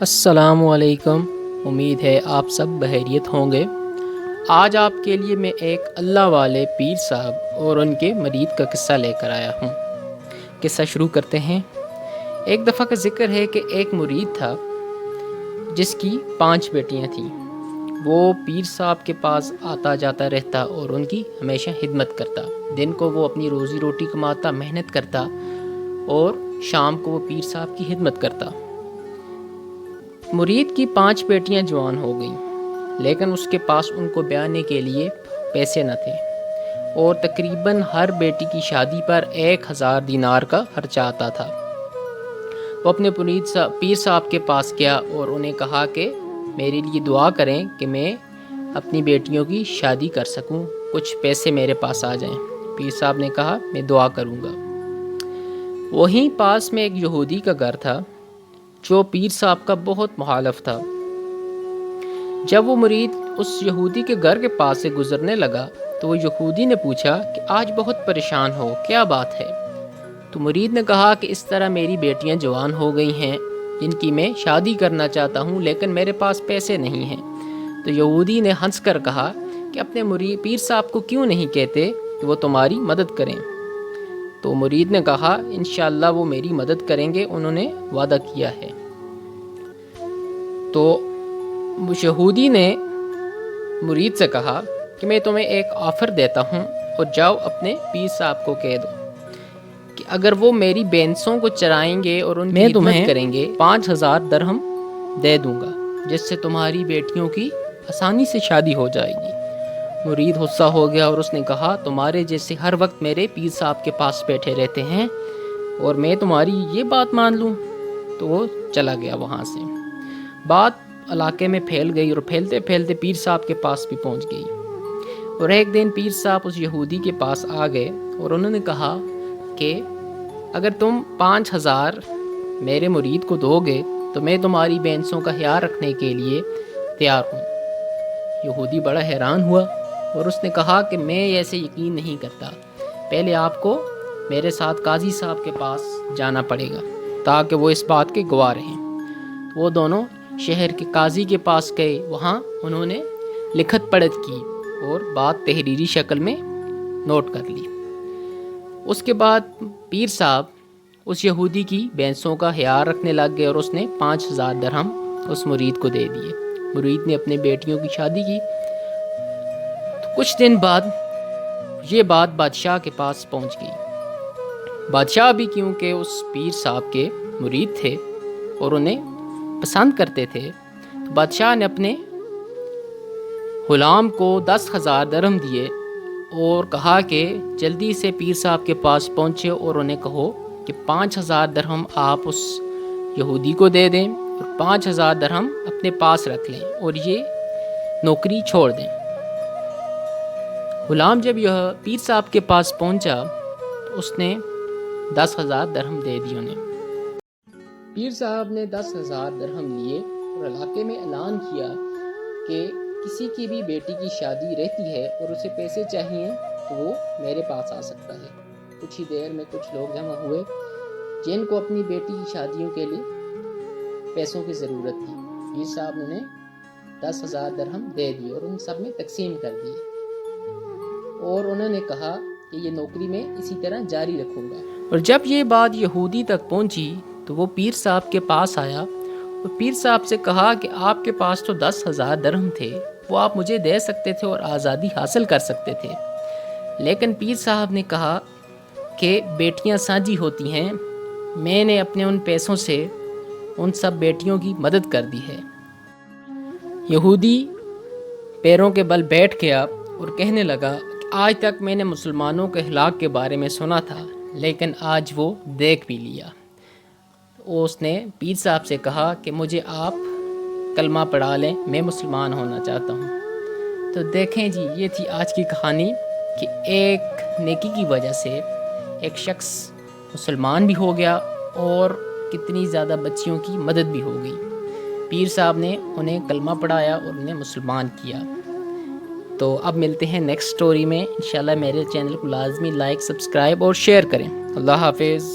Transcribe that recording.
السلام علیکم، امید ہے آپ سب بخیریت ہوں گے۔ آج آپ کے لیے میں ایک اللہ والے پیر صاحب اور ان کے مرید کا قصہ لے کر آیا ہوں۔ قصہ شروع کرتے ہیں۔ ایک دفعہ کا ذکر ہے کہ ایک مرید تھا جس کی 5 بیٹیاں تھیں۔ وہ پیر صاحب کے پاس آتا جاتا رہتا اور ان کی ہمیشہ خدمت کرتا۔ دن کو وہ اپنی روزی روٹی کماتا، محنت کرتا اور شام کو وہ پیر صاحب کی خدمت کرتا۔ مرید کی 5 بیٹیاں جوان ہو گئیں، لیکن اس کے پاس ان کو بیانے کے لیے پیسے نہ تھے اور تقریباً ہر بیٹی کی شادی پر 1000 دینار کا خرچہ آتا تھا۔ وہ اپنے پیر صاحب کے پاس گیا اور انہیں کہا کہ میرے لیے دعا کریں کہ میں اپنی بیٹیوں کی شادی کر سکوں، کچھ پیسے میرے پاس آ جائیں۔ پیر صاحب نے کہا میں دعا کروں گا۔ وہیں پاس میں ایک یہودی کا گھر تھا جو پیر صاحب کا بہت مخالف تھا۔ جب وہ مرید اس یہودی کے گھر کے پاس سے گزرنے لگا تو وہ یہودی نے پوچھا کہ آج بہت پریشان ہو، کیا بات ہے؟ تو مرید نے کہا کہ اس طرح میری بیٹیاں جوان ہو گئی ہیں جن کی میں شادی کرنا چاہتا ہوں، لیکن میرے پاس پیسے نہیں ہیں۔ تو یہودی نے ہنس کر کہا کہ اپنے پیر صاحب کو کیوں نہیں کہتے کہ وہ تمہاری مدد کریں؟ تو مرید نے کہا انشاءاللہ وہ میری مدد کریں گے، انہوں نے وعدہ کیا ہے۔ تو یہودی نے مرید سے کہا کہ میں تمہیں ایک آفر دیتا ہوں اور جاؤ اپنے پیر صاحب کو کہہ دو کہ اگر وہ میری بینسوں کو چرائیں گے اور ان کی خدمت کریں گے 5000 درہم دے دوں گا، جس سے تمہاری بیٹیوں کی آسانی سے شادی ہو جائے گی۔ مرید غصہ ہو گیا اور اس نے کہا تمہارے جیسے ہر وقت میرے پیر صاحب کے پاس بیٹھے رہتے ہیں اور میں تمہاری یہ بات مان لوں؟ تو وہ چلا گیا وہاں سے۔ بات علاقے میں پھیل گئی اور پھیلتے پھیلتے پیر صاحب کے پاس بھی پہنچ گئی۔ اور ایک دن پیر صاحب اس یہودی کے پاس آ گئے اور انہوں نے کہا کہ اگر تم 5000 میرے مرید کو دو گے تو میں تمہاری بینسوں کا خیال رکھنے کے لیے تیار ہوں۔ یہودی بڑا حیران ہوا اور اس نے کہا کہ میں ایسے یقین نہیں کرتا، پہلے آپ کو میرے ساتھ قاضی صاحب کے پاس جانا پڑے گا تاکہ وہ اس بات کے گواہ رہیں۔ وہ دونوں شہر کے قاضی کے پاس گئے، وہاں انہوں نے لکھت پڑھت کی اور بات تحریری شکل میں نوٹ کر لی۔ اس کے بعد پیر صاحب اس یہودی کی بینسوں کا خیال رکھنے لگ گئے اور اس نے 5000 درہم اس مرید کو دے دیے۔ مرید نے اپنے بیٹیوں کی شادی کی۔ تو کچھ دن بعد یہ بات بادشاہ کے پاس پہنچ گئی۔ بادشاہ بھی کیونکہ اس پیر صاحب کے مرید تھے اور انہیں پسند کرتے تھے، تو بادشاہ نے اپنے غلام کو 10,000 درہم دیے اور کہا کہ جلدی سے پیر صاحب کے پاس پہنچے اور انہیں کہو کہ 5000 درہم آپ اس یہودی کو دے دیں اور 5000 درہم اپنے پاس رکھ لیں اور یہ نوکری چھوڑ دیں۔ غلام جب یہ پیر صاحب کے پاس پہنچا تو اس نے 10,000 درہم دے دی انہیں۔ پیر صاحب نے 10,000 درہم لیے اور علاقے میں اعلان کیا کہ کسی کی بھی بیٹی کی شادی رہتی ہے اور اسے پیسے چاہیے تو وہ میرے پاس آ سکتا ہے۔ کچھ ہی دیر میں کچھ لوگ جمع ہوئے جن کو اپنی بیٹی کی شادیوں کے لیے پیسوں کی ضرورت تھی۔ پیر صاحب نے انہیں 10,000 درہم دے دیے اور ان سب میں تقسیم کر دیے اور انہوں نے کہا کہ یہ نوکری میں اسی طرح جاری رکھوں گا۔ اور جب یہ بات یہودی تک پہنچی تو وہ پیر صاحب کے پاس آیا اور پیر صاحب سے کہا کہ آپ کے پاس تو 10,000 درہم تھے، وہ آپ مجھے دے سکتے تھے اور آزادی حاصل کر سکتے تھے، لیکن پیر صاحب نے کہا کہ بیٹیاں سانجھی ہوتی ہیں، میں نے اپنے ان پیسوں سے ان سب بیٹیوں کی مدد کر دی ہے۔ یہودی پیروں کے بل بیٹھ گیا اور کہنے لگا کہ آج تک میں نے مسلمانوں کے اخلاق کے بارے میں سنا تھا، لیکن آج وہ دیکھ بھی لیا۔ اس نے پیر صاحب سے کہا کہ مجھے آپ کلمہ پڑھا لیں، میں مسلمان ہونا چاہتا ہوں۔ تو دیکھیں جی، یہ تھی آج کی کہانی کہ ایک نیکی کی وجہ سے ایک شخص مسلمان بھی ہو گیا اور کتنی زیادہ بچیوں کی مدد بھی ہو گئی۔ پیر صاحب نے انہیں کلمہ پڑھایا اور انہیں مسلمان کیا۔ تو اب ملتے ہیں نیکسٹ سٹوری میں انشاءاللہ۔ میرے چینل کو لازمی لائک، سبسکرائب اور شیئر کریں۔ اللہ حافظ۔